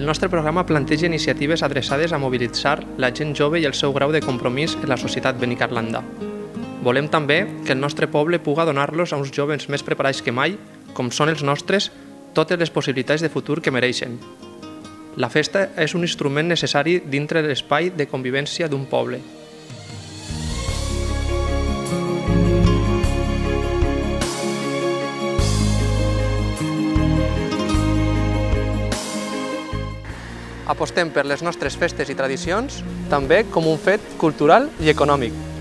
El nostre programa planteja iniciatives adreçades a mobilitzar la gent jove i el seu grau de compromís en la societat benicarlandà. Volem també que el nostre poble puga donar-los a uns joves més preparats que mai, com són els nostres, totes les possibilitats de futur que mereixen. La festa és un instrument necessari dintre de l'espai de convivència d'un poble. Apostem per les nostres festes i tradicions també com un fet cultural i econòmic.